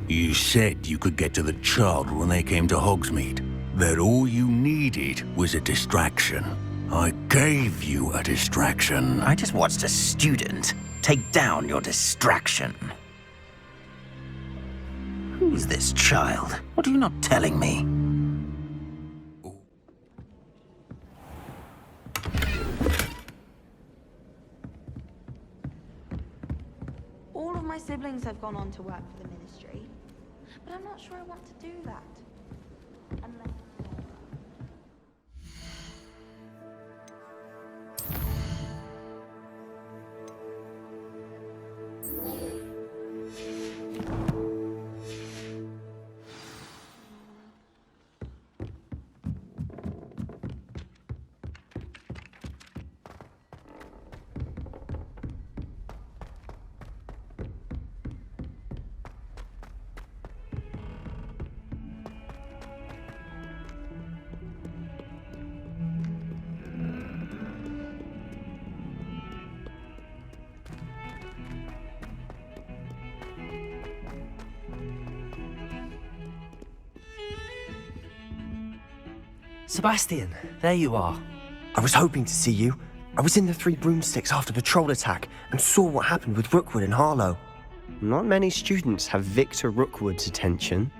You said you could get to the child when they came to Hogsmeade. That all you needed was a distraction. I gave you a distraction. I just watched a student take down your distraction. Who's this child? What are you not telling me? All of my siblings have gone on to work for the Ministry, but I'm not sure I want to do that. Unless... Sebastian, there you are. I was hoping to see you. I was in the Three Broomsticks after the troll attack and saw what happened with Rookwood and Harlow. Not many students have Victor Rookwood's attention.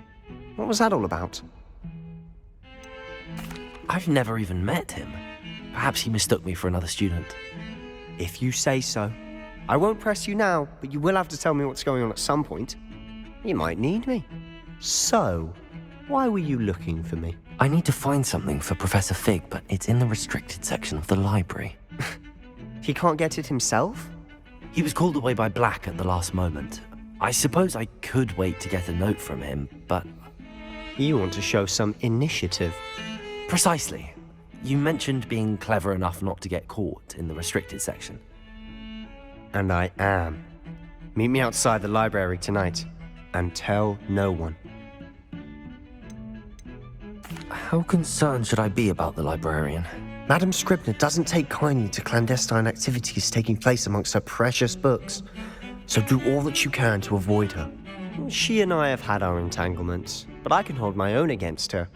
What was that all about? I've never even met him. Perhaps he mistook me for another student. If you say so. I won't press you now, but you will have to tell me what's going on at some point. You might need me. So, why were you looking for me? I need to find something for Professor Fig, but it's in the restricted section of the library. He can't get it himself? He was called away by Black at the last moment. I suppose I could wait to get a note from him, but... You want to show some initiative. Precisely. You mentioned being clever enough not to get caught in the restricted section. And I am. Meet me outside the library tonight, and tell no one. How concerned should I be about the librarian? Madam Scribner doesn't take kindly to clandestine activities taking place amongst her precious books, so do all that you can to avoid her. She and I have had our entanglements, but I can hold my own against her.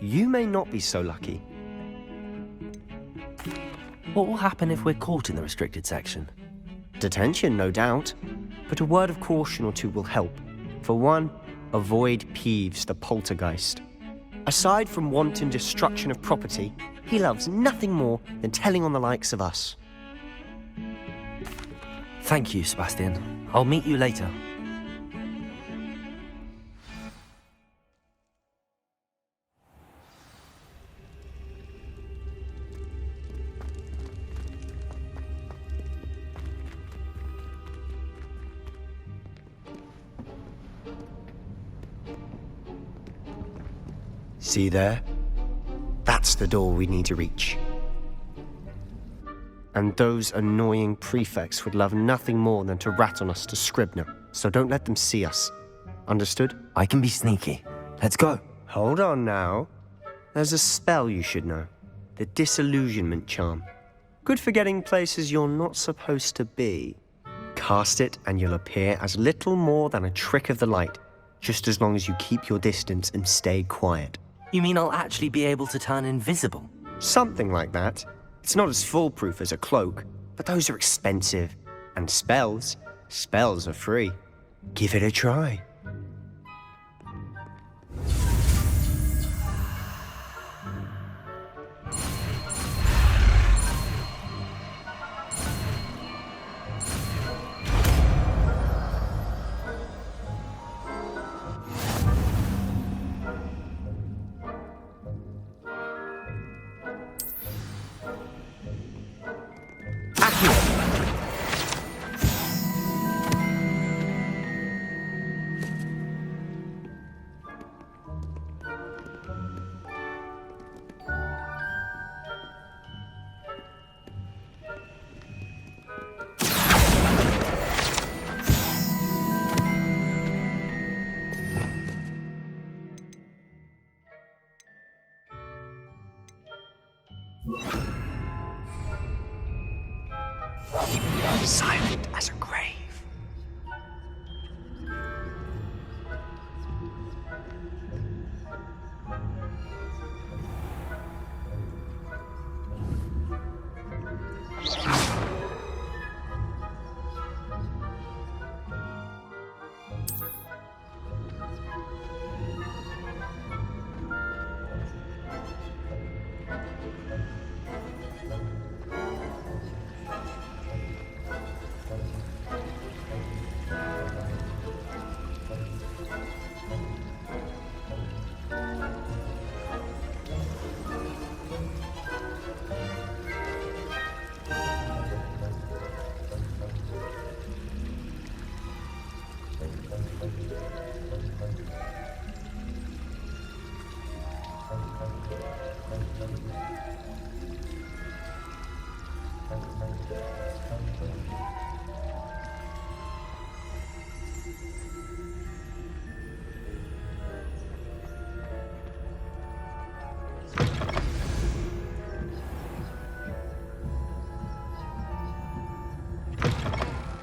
You may not be so lucky. What will happen if we're caught in the restricted section? Detention, no doubt, but a word of caution or two will help. For one, avoid Peeves the poltergeist. Aside from wanton destruction of property, he loves nothing more than telling on the likes of us. Thank you, Sebastian. I'll meet you later. See there? That's the door we need to reach. And those annoying prefects would love nothing more than to rat on us to Scribner, so don't let them see us. Understood? I can be sneaky. Let's go. Hold on now. There's a spell you should know. The Disillusionment Charm. Good for getting places you're not supposed to be. Cast it and you'll appear as little more than a trick of the light, just as long as you keep your distance and stay quiet. You mean I'll actually be able to turn invisible? Something like that. It's not as foolproof as a cloak, but those are expensive. And spells are free. Give it a try.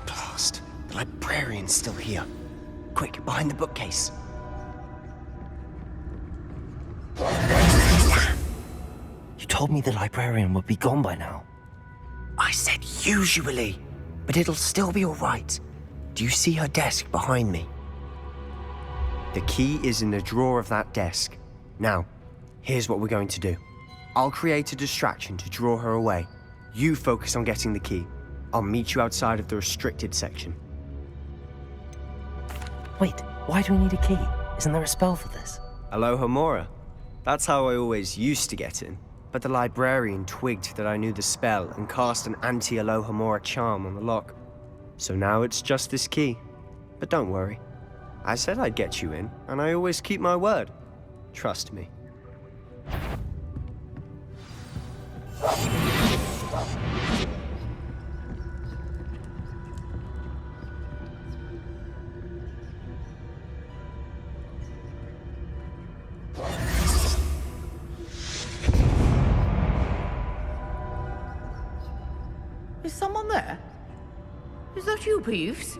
Blast. The librarian's still here. Quick, behind the bookcase. You told me the librarian would be gone by now. I said usually, but it'll still be all right. Do you see her desk behind me? The key is in the drawer of that desk. Now, here's what we're going to do. I'll create a distraction to draw her away. You focus on getting the key. I'll meet you outside of the restricted section. Wait, why do we need a key? Isn't there a spell for this? Alohomora. That's how I always used to get in. But the librarian twigged that I knew the spell and cast an anti-Alohomora charm on the lock. So now it's just this key. But don't worry. I said I'd get you in, and I always keep my word. Trust me. Is someone there? Is that you, Peeves?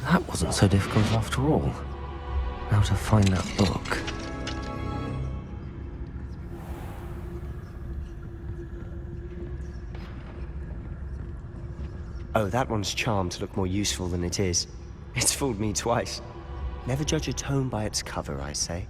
That wasn't so difficult after all. Now to find that book. Oh, that one's charmed to look more useful than it is. It's fooled me twice. Never judge a tome by its cover, I say.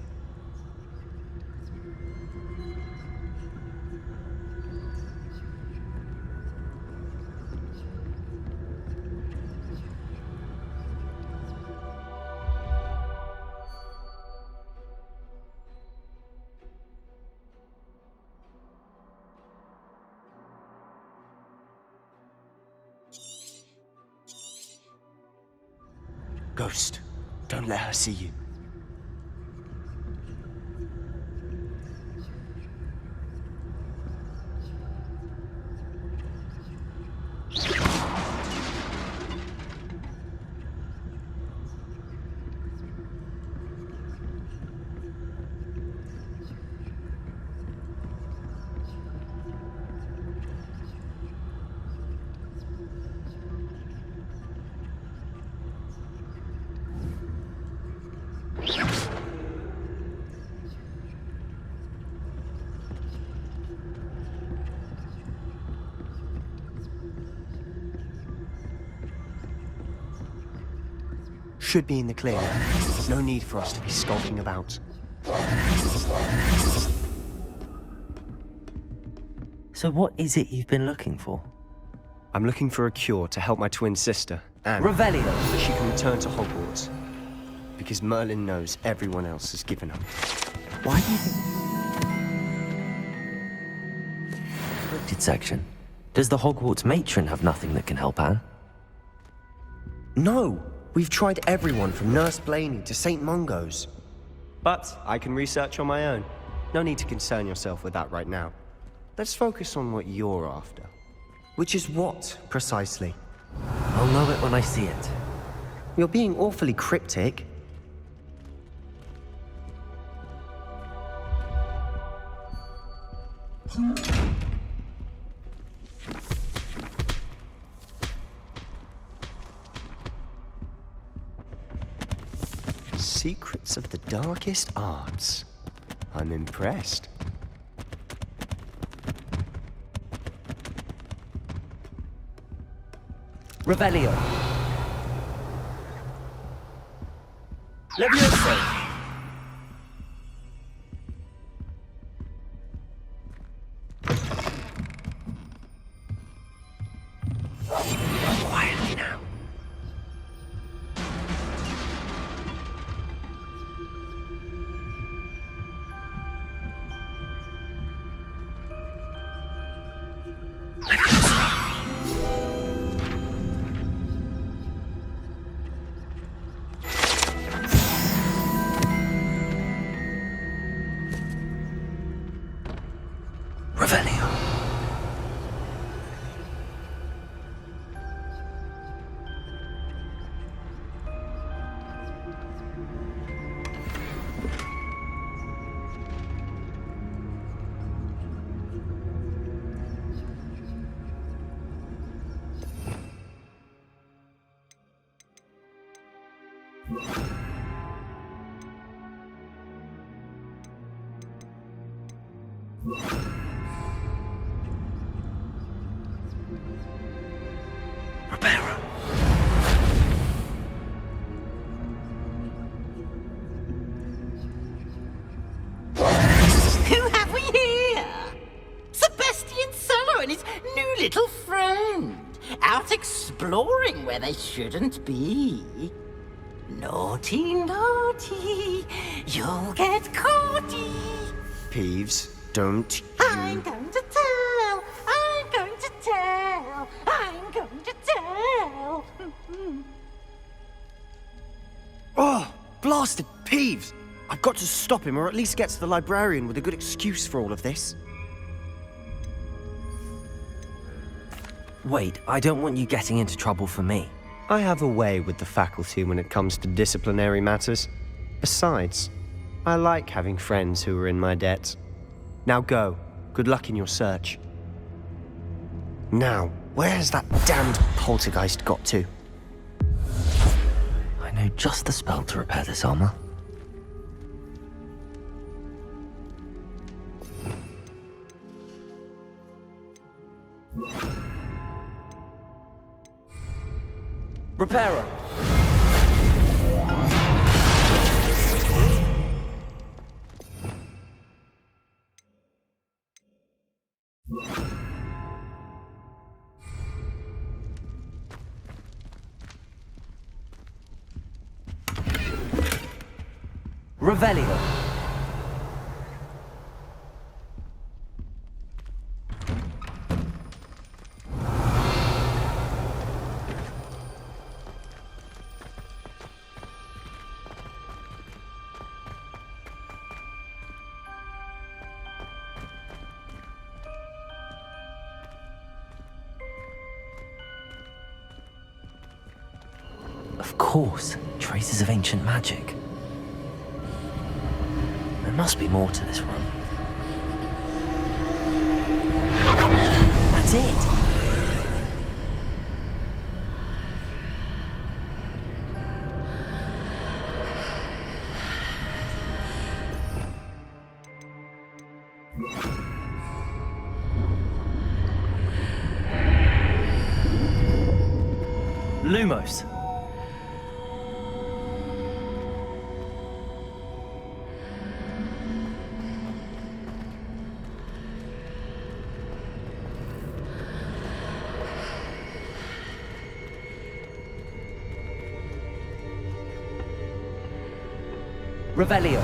Ghost, don't let her see you. Should be in the clear. No need for us to be skulking about. So what is it you've been looking for? I'm looking for a cure to help my twin sister, Anne, Revelio! so she can return to Hogwarts. Because Merlin knows everyone else has given up. Why do you think... Restricted section. Does the Hogwarts matron have nothing that can help Anne? No! We've tried everyone from Nurse Blaney to St. Mungo's. But I can research on my own. No need to concern yourself with that right now. Let's focus on what you're after. Which is what, precisely? I'll know it when I see it. You're being awfully cryptic. Secrets of the darkest arts. I'm impressed. Revelio. Levioso. Quietly now. Revelio. Reparo. Who have we here? Sebastian Solo and his new little friend. Out exploring where they shouldn't be. Naughty, naughty. You'll get caughty. Peeves, don't I'm you... going to tell. I'm going to tell. I'm going to tell. Oh, blasted Peeves! I've got to stop him, or at least get to the librarian with a good excuse for all of this. Wait, I don't want you getting into trouble for me. I have a way with the faculty when it comes to disciplinary matters. Besides, I like having friends who are in my debt. Now go. Good luck in your search. Now, where's that damned poltergeist got to? I know just the spell to repair this armor. Reparo. Revelio. Of course, traces of ancient magic. There must be more to this room. That's it! Lumos. Revelio.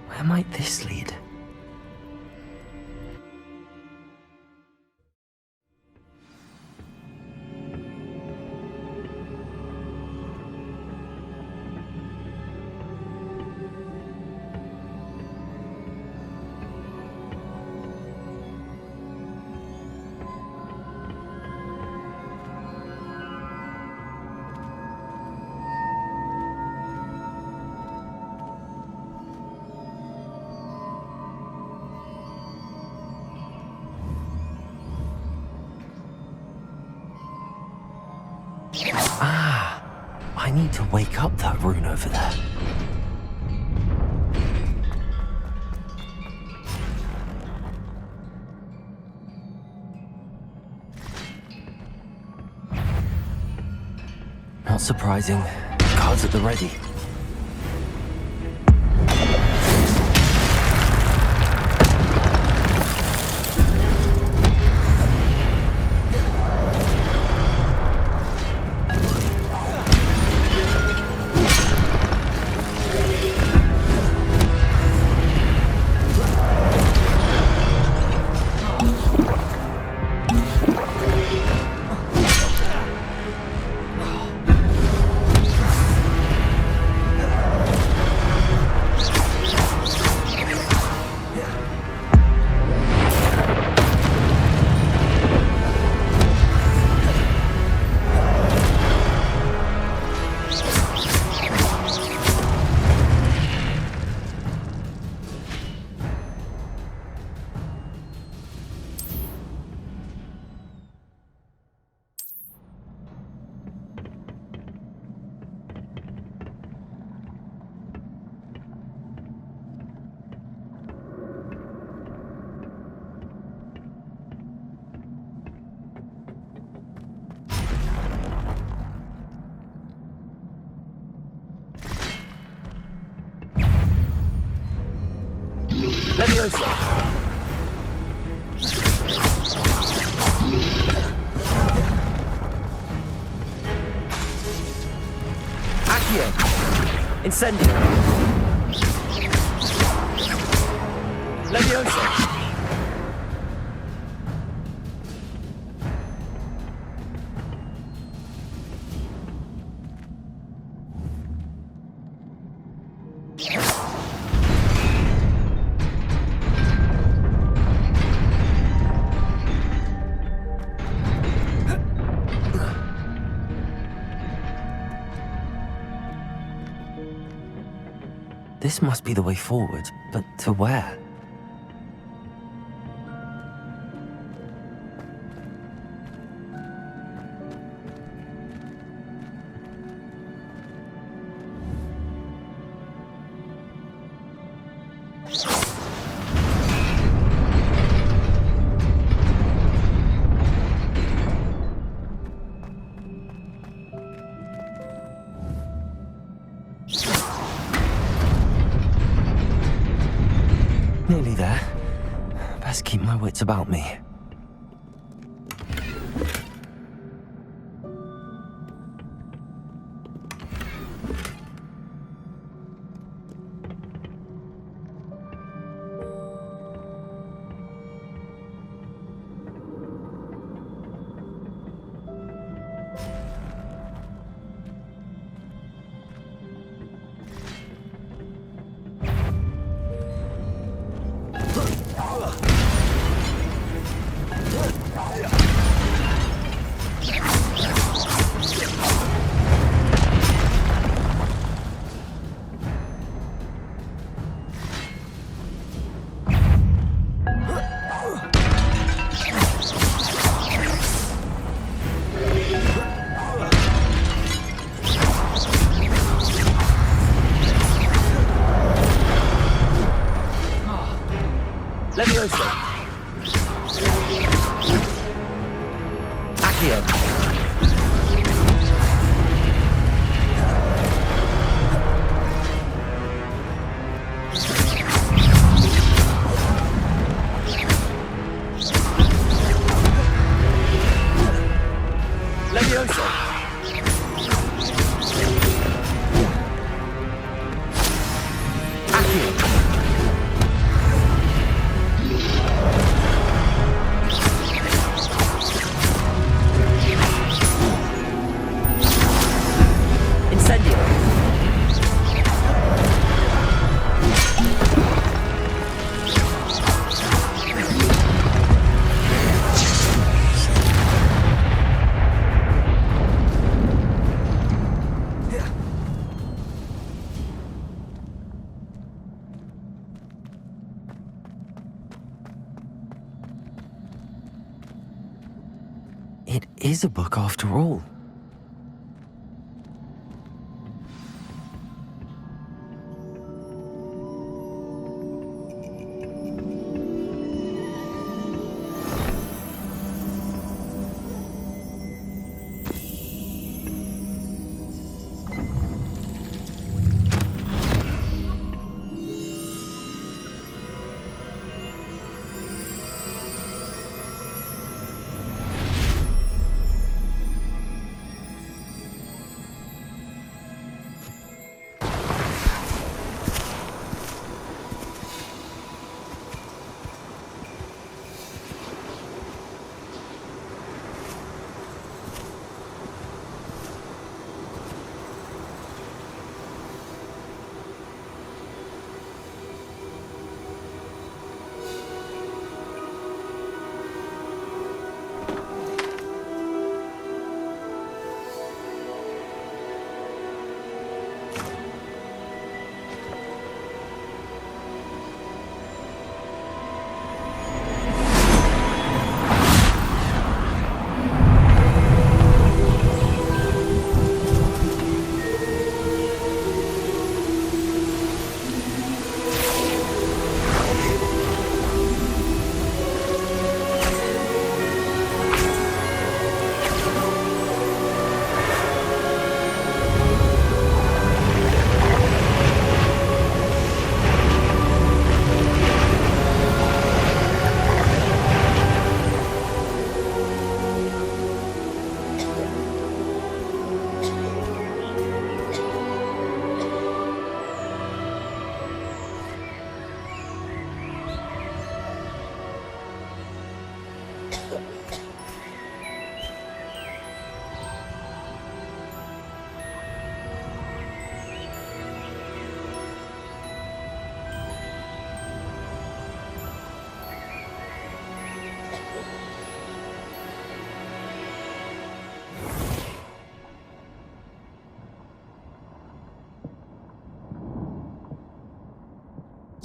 Where might this lead? I need to wake up that rune over there. Not surprising. Cards at the ready. Leviosa! Accio! Incendio! Leviosa! This must be the way forward, but to where? Nearly there. Best keep my wits about me. Leviosa! Accio! Leviosa! Accio! It is a book after all.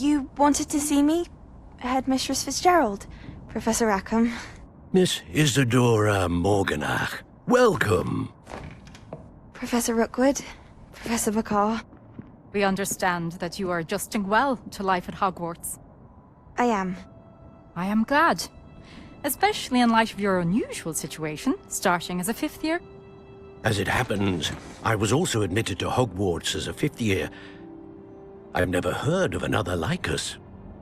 You wanted to see me? Headmistress Fitzgerald? Professor Rackham? Miss Isadora Morganach, welcome. Professor Rookwood? Professor Bakar? We understand that you are adjusting well to life at Hogwarts. I am. I am glad. Especially in light of your unusual situation, starting as a fifth year. As it happens, I was also admitted to Hogwarts as a fifth year. I've never heard of another like us.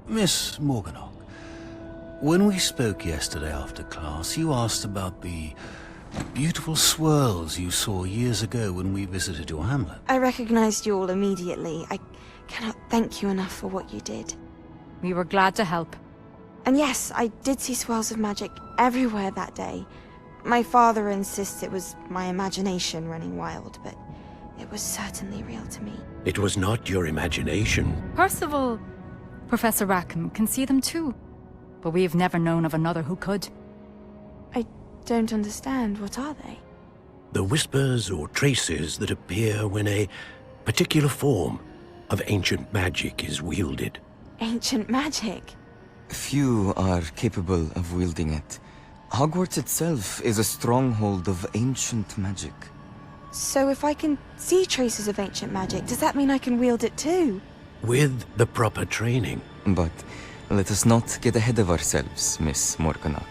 Miss Morganach, when we spoke yesterday after class, you asked about the beautiful swirls you saw years ago when we visited your hamlet. I recognized you all immediately. I cannot thank you enough for what you did. We were glad to help. And yes, I did see swirls of magic everywhere that day. My father insists it was my imagination running wild, but it was certainly real to me. It was not your imagination. Percival, Professor Rackham can see them too. But we've never known of another who could. I don't understand. What are they? The whispers or traces that appear when a particular form of ancient magic is wielded. Ancient magic? Few are capable of wielding it. Hogwarts itself is a stronghold of ancient magic. So if I can see traces of ancient magic, does that mean I can wield it too? With the proper training. But let us not get ahead of ourselves, Miss Morganach.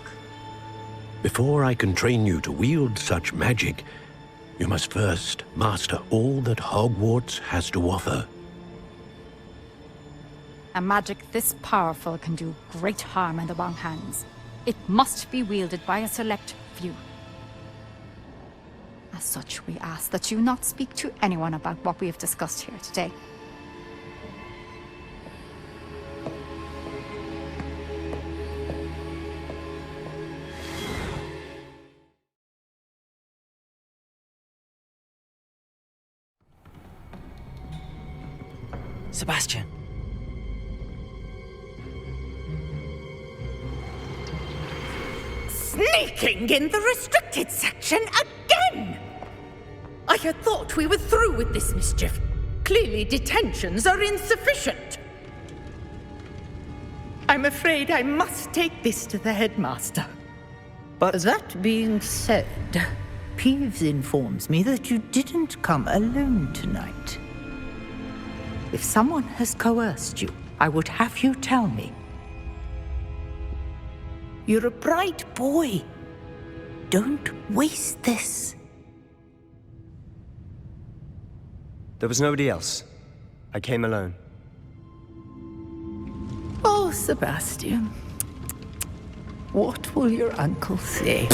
Before I can train you to wield such magic, you must first master all that Hogwarts has to offer. A magic this powerful can do great harm in the wrong hands. It must be wielded by a select few. As such, we ask that you not speak to anyone about what we have discussed here today. Sebastian. Sneaking in the restricted section again! I had thought we were through with this mischief. Clearly detentions are insufficient. I'm afraid I must take this to the headmaster. But that being said, Peeves informs me that you didn't come alone tonight. If someone has coerced you, I would have you tell me. You're a bright boy. Don't waste this. There was nobody else. I came alone. Oh, Sebastian. What will your uncle say?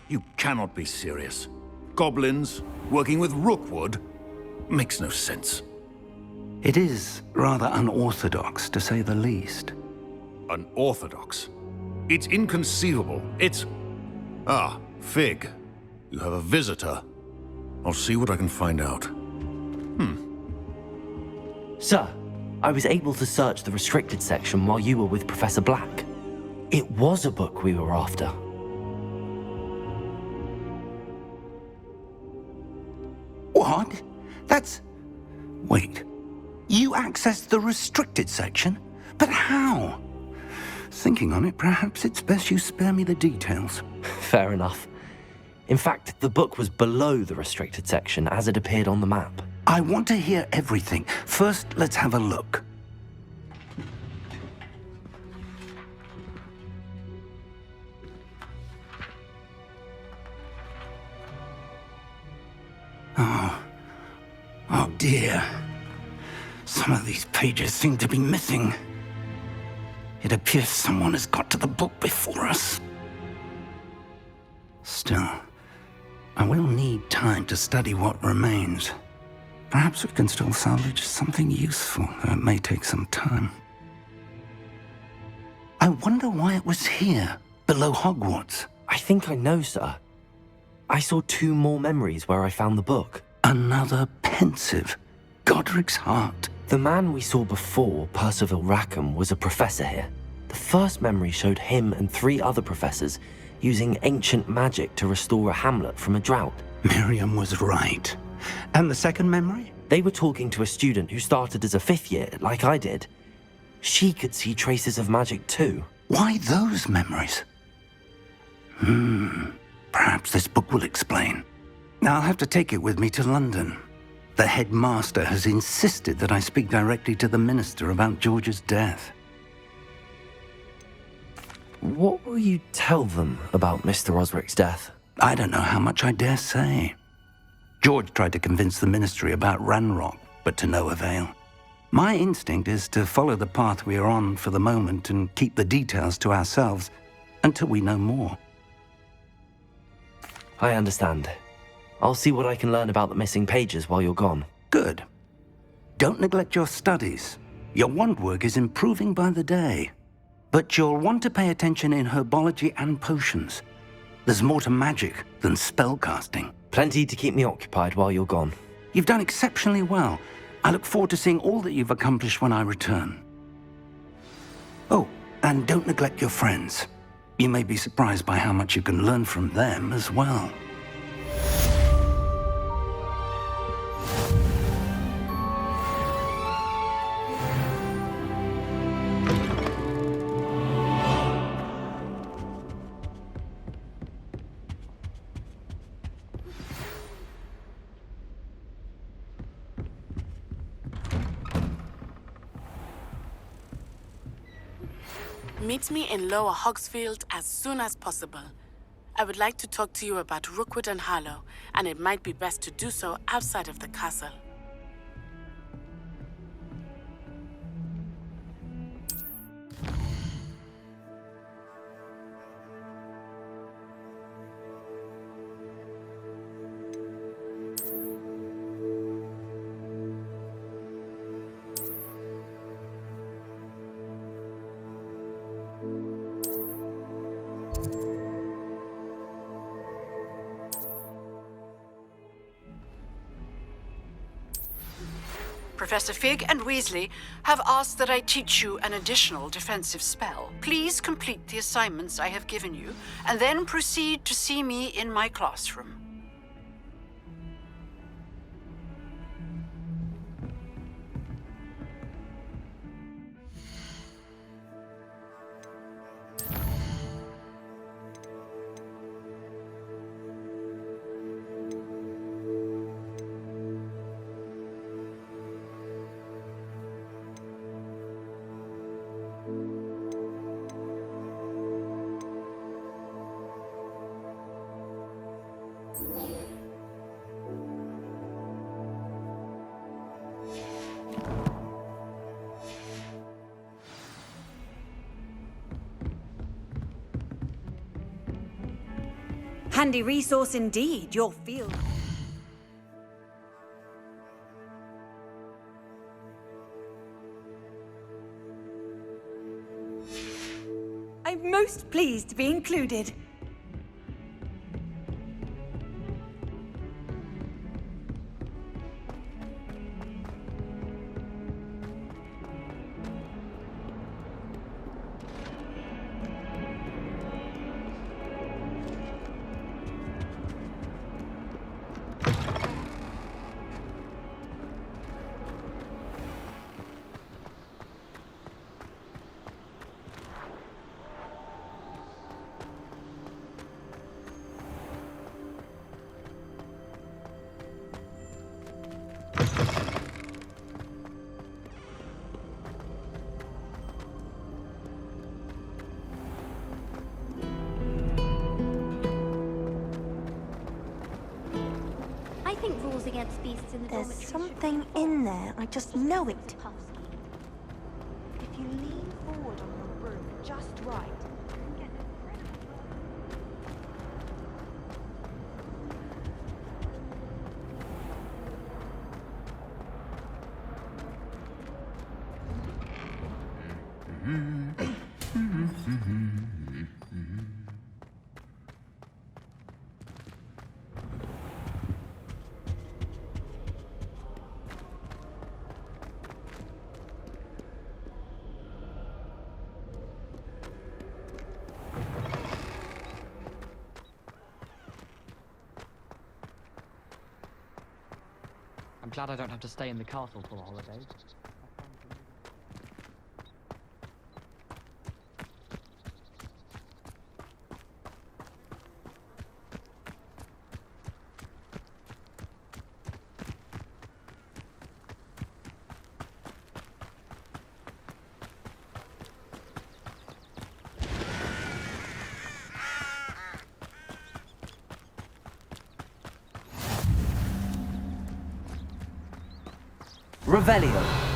You cannot be serious. Goblins working with Rookwood makes no sense. It is rather unorthodox, to say the least. Unorthodox? It's inconceivable. It's... Ah, Fig. You have a visitor. I'll see what I can find out. Sir, I was able to search the restricted section while you were with Professor Black. It was a book we were after. What? That's... Wait. You accessed the restricted section? But how? Thinking on it, perhaps it's best you spare me the details. Fair enough. In fact, the book was below the restricted section as it appeared on the map. I want to hear everything. First, let's have a look. Oh dear. Some of these pages seem to be missing. It appears someone has got to the book before us. Still, I will need time to study what remains. Perhaps we can still salvage something useful, though it may take some time. I wonder why it was here, below Hogwarts. I think I know, sir. I saw 2 more memories where I found the book. Another pensive. Godric's heart. The man we saw before, Percival Rackham, was a professor here. The first memory showed him and 3 other professors using ancient magic to restore a hamlet from a drought. Miriam was right. And the second memory? They were talking to a student who started as a 5th year, like I did. She could see traces of magic too. Why those memories? Perhaps this book will explain. I'll have to take it with me to London. The headmaster has insisted that I speak directly to the minister about George's death. What will you tell them about Mr. Osric's death? I don't know how much I dare say. George tried to convince the ministry about Ranrock, but to no avail. My instinct is to follow the path we are on for the moment and keep the details to ourselves until we know more. I understand. I'll see what I can learn about the missing pages while you're gone. Good. Don't neglect your studies. Your wand work is improving by the day. But you'll want to pay attention in herbology and potions. There's more to magic than spellcasting. Plenty to keep me occupied while you're gone. You've done exceptionally well. I look forward to seeing all that you've accomplished when I return. Oh, and don't neglect your friends. You may be surprised by how much you can learn from them as well. Meet me in Lower Hogsfield as soon as possible. I would like to talk to you about Rookwood and Harlow, and it might be best to do so outside of the castle. Professor Fig and Weasley have asked that I teach you an additional defensive spell. Please complete the assignments I have given you, and then proceed to see me in my classroom. Handy resource indeed, your field. I'm most pleased to be included. I think rules against beasts in the There's dormitory something in there. I just know it. If you lean forward on your broom just right, you can get an incredible... I'm glad I don't have to stay in the castle for the holidays. Revelio.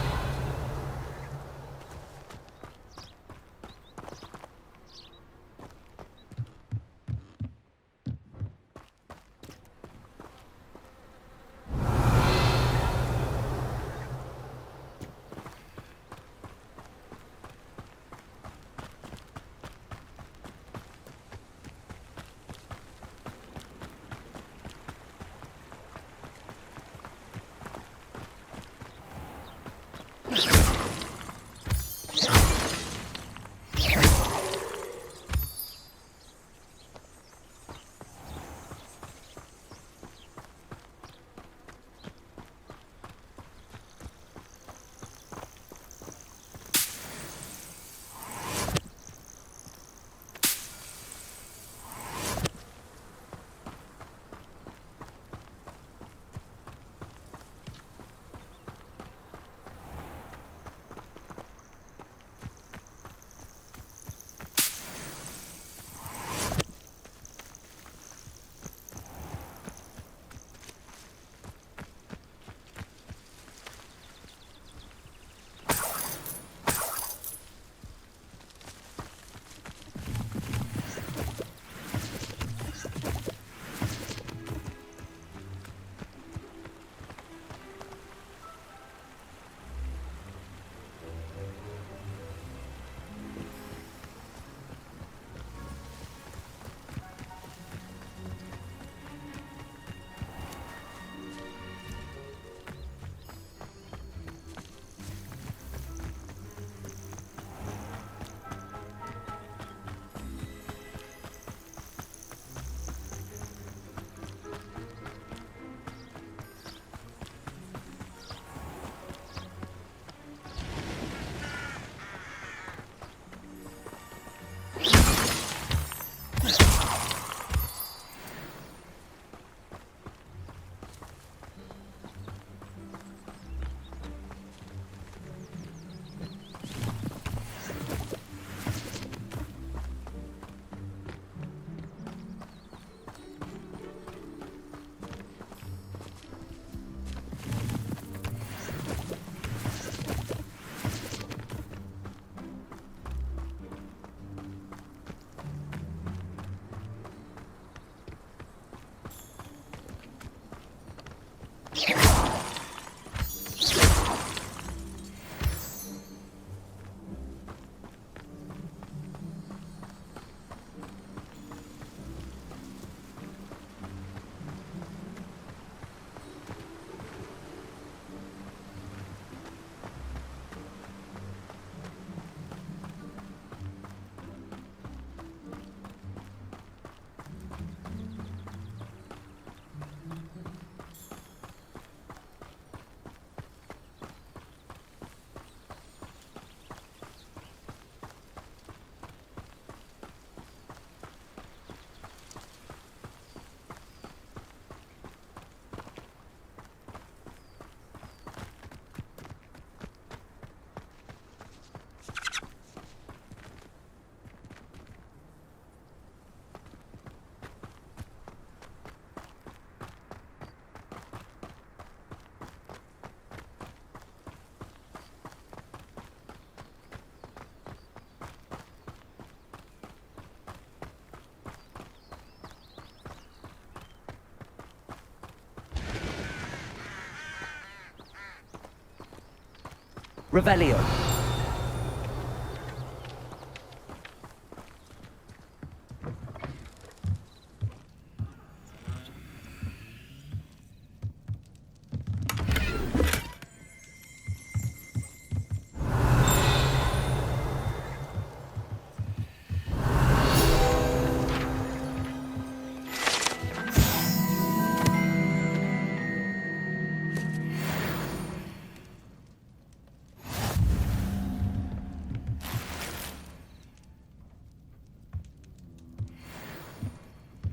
Revelio.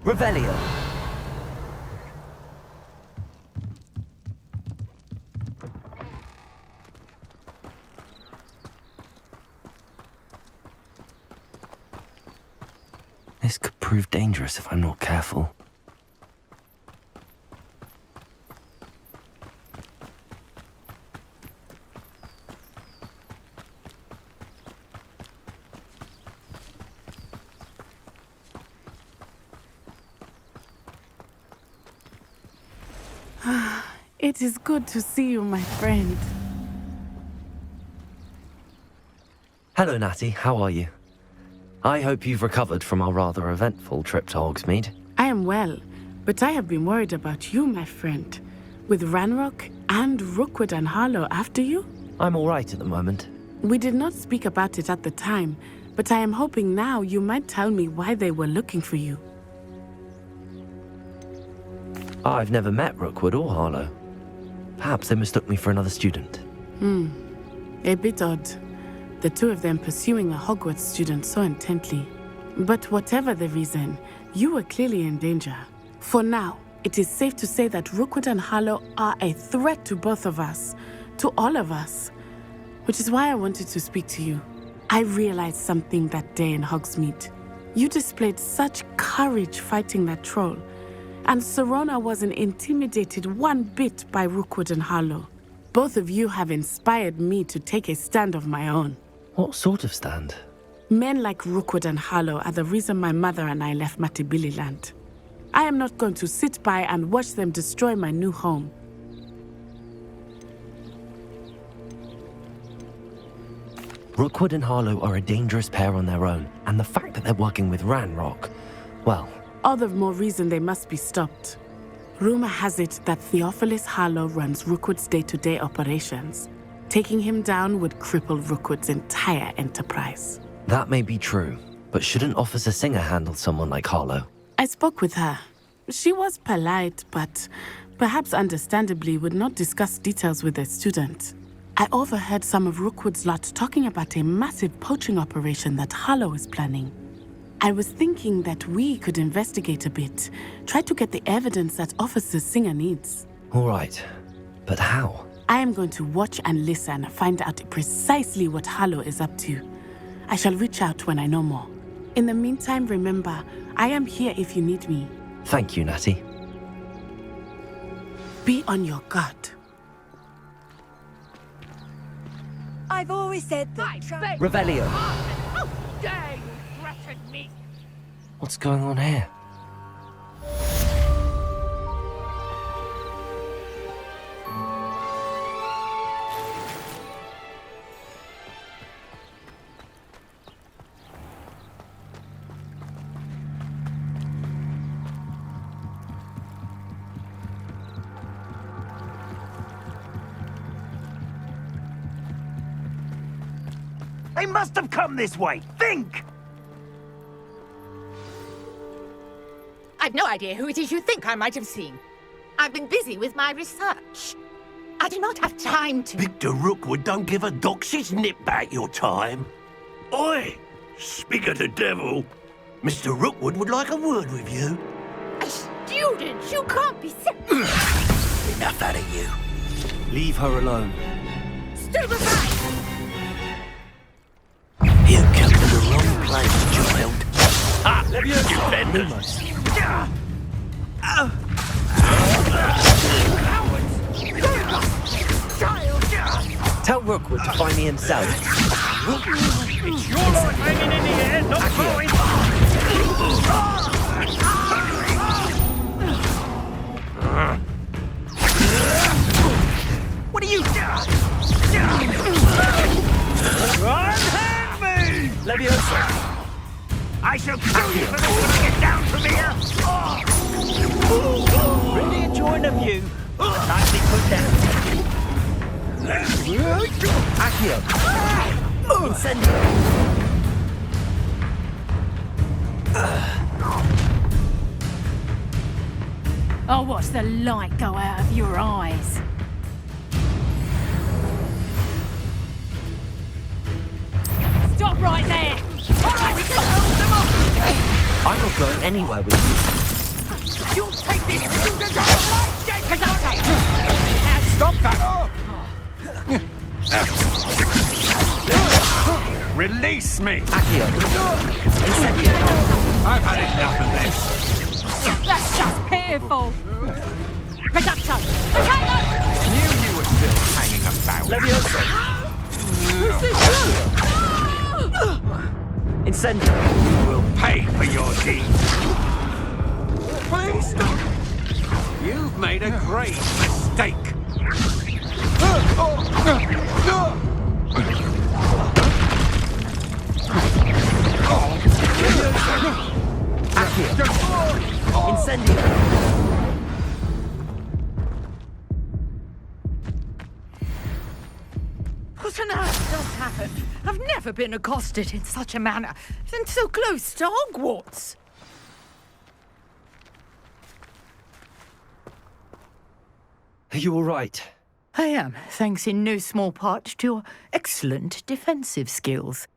Revelio. This could prove dangerous if I'm not careful. It is good to see you, my friend. Hello, Natty. How are you? I hope you've recovered from our rather eventful trip to Hogsmeade. I am well, but I have been worried about you, my friend. With Ranrock and Rookwood and Harlow after you? I'm all right at the moment. We did not speak about it at the time, but I am hoping now you might tell me why they were looking for you. I've never met Rookwood or Harlow. Perhaps they mistook me for another student. A bit odd. The two of them pursuing a Hogwarts student so intently. But whatever the reason, you were clearly in danger. For now, it is safe to say that Rookwood and Harlow are a threat to both of us. To all of us. Which is why I wanted to speak to you. I realized something that day in Hogsmeade. You displayed such courage fighting that troll. And Serona wasn't intimidated one bit by Rookwood and Harlow. Both of you have inspired me to take a stand of my own. What sort of stand? Men like Rookwood and Harlow are the reason my mother and I left Matibili I am not going to sit by and watch them destroy my new home. Rookwood and Harlow are a dangerous pair on their own, and the fact that they're working with Ranrock, well... All the more reason they must be stopped. Rumor has it that Theophilus Harlow runs Rookwood's day-to-day operations. Taking him down would cripple Rookwood's entire enterprise. That may be true, but shouldn't Officer Singer handle someone like Harlow? I spoke with her. She was polite, but perhaps understandably would not discuss details with a student. I overheard some of Rookwood's lot talking about a massive poaching operation that Harlow is planning. I was thinking that we could investigate a bit, try to get the evidence that Officer Singer needs. All right, but how? I am going to watch and listen, find out precisely what Harlow is up to. I shall reach out when I know more. In the meantime, remember, I am here if you need me. Thank you, Natty. Be on your guard. I've always said that... Revelio. How dare you threaten me? What's going on here? They must have come this way. Think! I've no idea who it is you think I might have seen. I've been busy with my research. I do not have time to... Victor Rookwood don't give a doxy's nip back your time. Oi! Speak of the devil. Mr. Rookwood would like a word with you. A student? You can't be so... Enough out of you. Leave her alone. Stupefy! You come to the wrong place, child. Ah, defenders! Tell Rookwood to find me himself. It's your life hanging in the air, not mine! What are you... Accio! Incendio! I'll watch the light go out of your eyes. Stop right there! Alright, we can hold them off! I'm not going anywhere with you. You'll take this! You can go right, Jake! Now stop that! Release me! Accio! Incendio! I've had enough of this. That's just pitiful! Reducto! Potato! Knew you were still hanging about. Levioso! Incendio! You will pay for your deeds. Please stop. You've made a great mistake. Accio! Incendio! What on earth just happened? I've never been accosted in such a manner, and so close to Hogwarts. Are you all right? I am, thanks in no small part to your excellent defensive skills.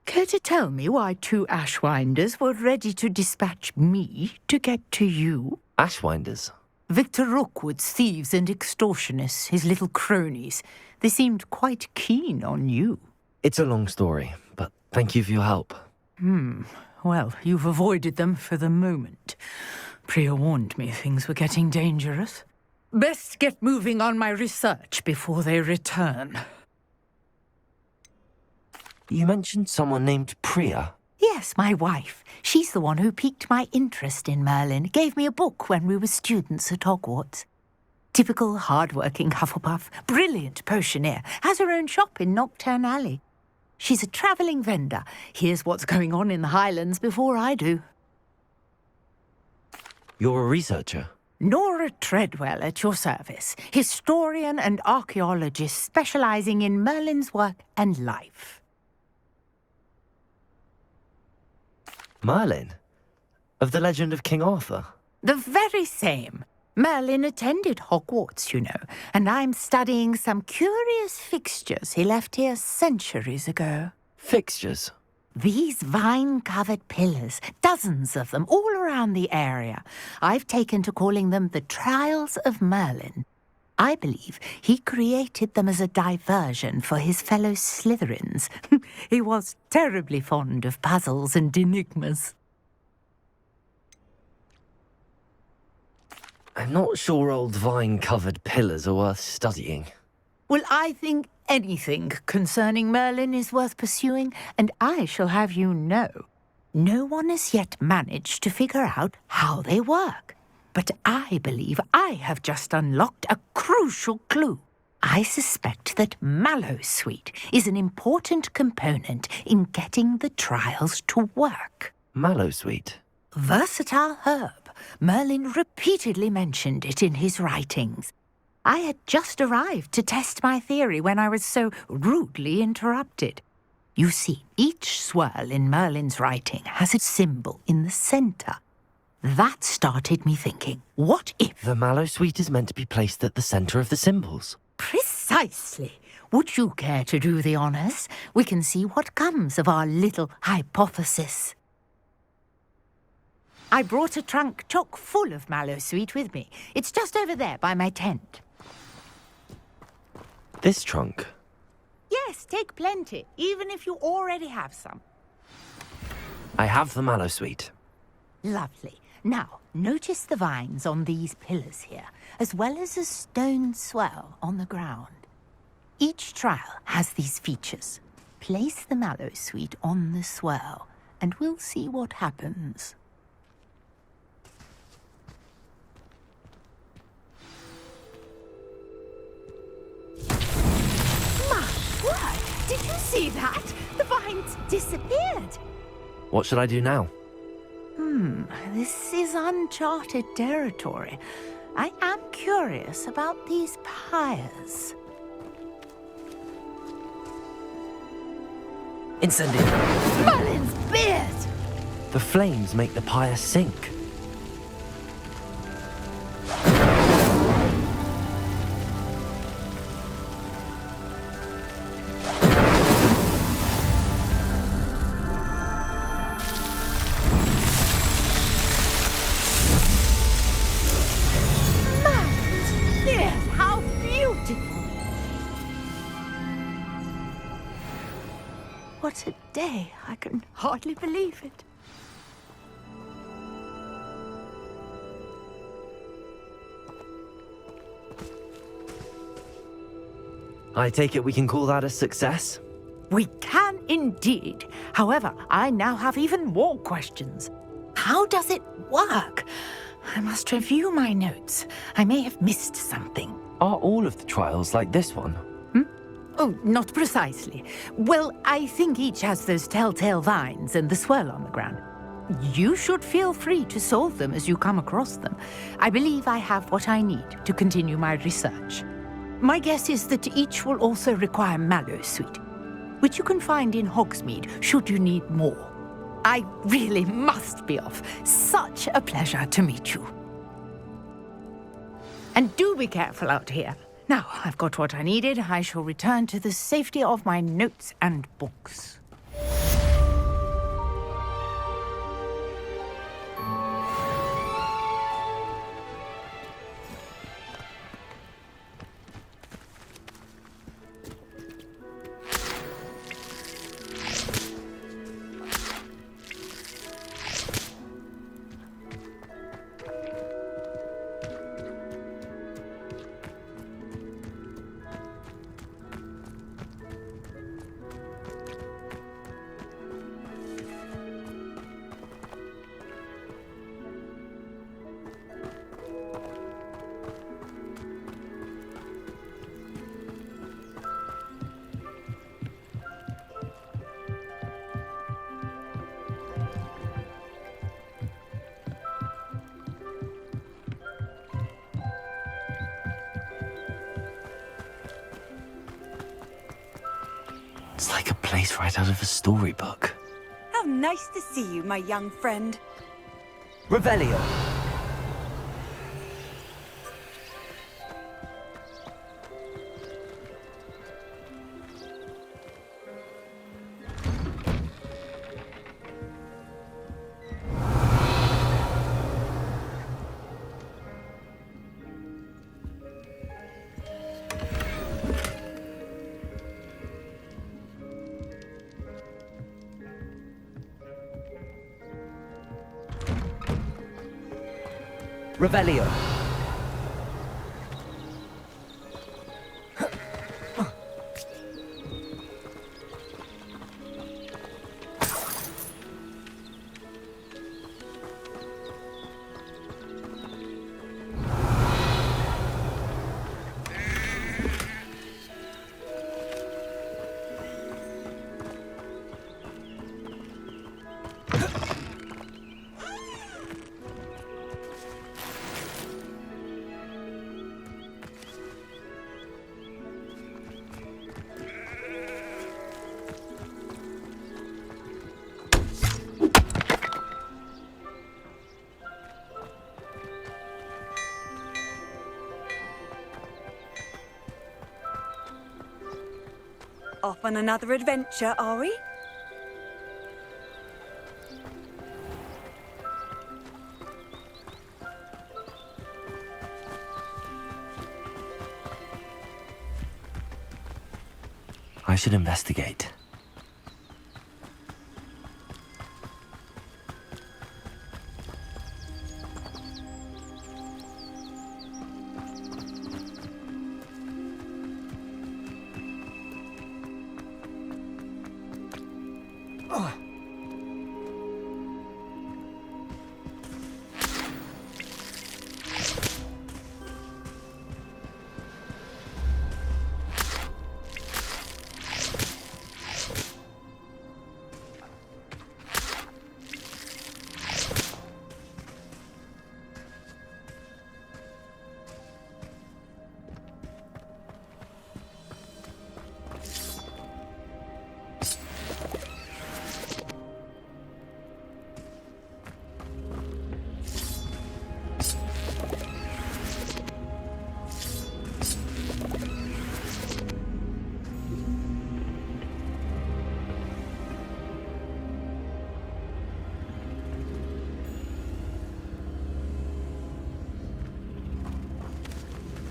Care to tell me why 2 Ashwinders were ready to dispatch me to get to you? Ashwinders? Victor Rookwood's thieves and extortionists, his little cronies. They seemed quite keen on you. It's a long story, but thank you for your help. Well, you've avoided them for the moment. Priya warned me things were getting dangerous. Best get moving on my research before they return. You mentioned someone named Priya. Yes, my wife. She's the one who piqued my interest in Merlin. Gave me a book when we were students at Hogwarts. Typical hard-working Hufflepuff, brilliant potioneer, has her own shop in Nocturne Alley. She's a travelling vendor. Hears what's going on in the Highlands before I do. You're a researcher? Nora Treadwell at your service, historian and archaeologist specialising in Merlin's work and life. Merlin? Of the legend of King Arthur? The very same. Merlin attended Hogwarts, you know, and I'm studying some curious fixtures he left here centuries ago. Fixtures? These vine-covered pillars, dozens of them, all around the area. I've taken to calling them the Trials of Merlin. I believe he created them as a diversion for his fellow Slytherins. He was terribly fond of puzzles and enigmas. I'm not sure old vine-covered pillars are worth studying. Well, I think anything concerning Merlin is worth pursuing, and I shall have you know, no one has yet managed to figure out how they work. But I believe I have just unlocked a crucial clue. I suspect that Mallowsweet is an important component in getting the trials to work. Mallowsweet? Versatile herb. Merlin repeatedly mentioned it in his writings. I had just arrived to test my theory when I was so rudely interrupted. You see, each swirl in Merlin's writing has a symbol in the centre. That started me thinking, what if... The Mallowsweet is meant to be placed at the centre of the symbols. Precisely. Would you care to do the honours? We can see what comes of our little hypothesis. I brought a trunk chock full of Mallowsweet with me. It's just over there by my tent. This trunk? Yes, take plenty, even if you already have some. I have the Mallowsweet. Lovely. Now, notice the vines on these pillars here, as well as a stone swell on the ground. Each trial has these features. Place the Mallowsweet on the swell, and we'll see what happens. My word! Did you see that? The vines disappeared. What should I do now? This is uncharted territory. I am curious about these pyres. Incendio! Merlin's beard! The flames make the pyre sink. Merlin's beard! How beautiful! What a day. I can hardly believe it. I take it we can call that a success? We can indeed. However, I now have even more questions. How does it work? I must review my notes. I may have missed something. Are all of the trials like this one? Oh, not precisely. Well, I think each has those telltale vines and the swirl on the ground. You should feel free to solve them as you come across them. I believe I have what I need to continue my research. My guess is that each will also require mallow sweet, which you can find in Hogsmeade should you need more. I really must be off. Such a pleasure to meet you. And do be careful out here. Now, I've got what I needed. I shall return to the safety of my notes and books. It's like a place right out of a storybook. How nice to see you, my young friend. Revelio! Revelio. Off on another adventure, are we? I should investigate.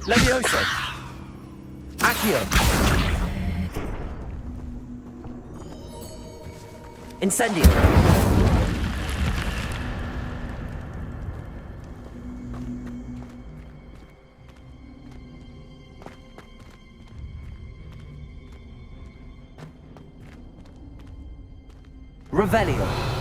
Levioso! Accio! Incendio! Revelio!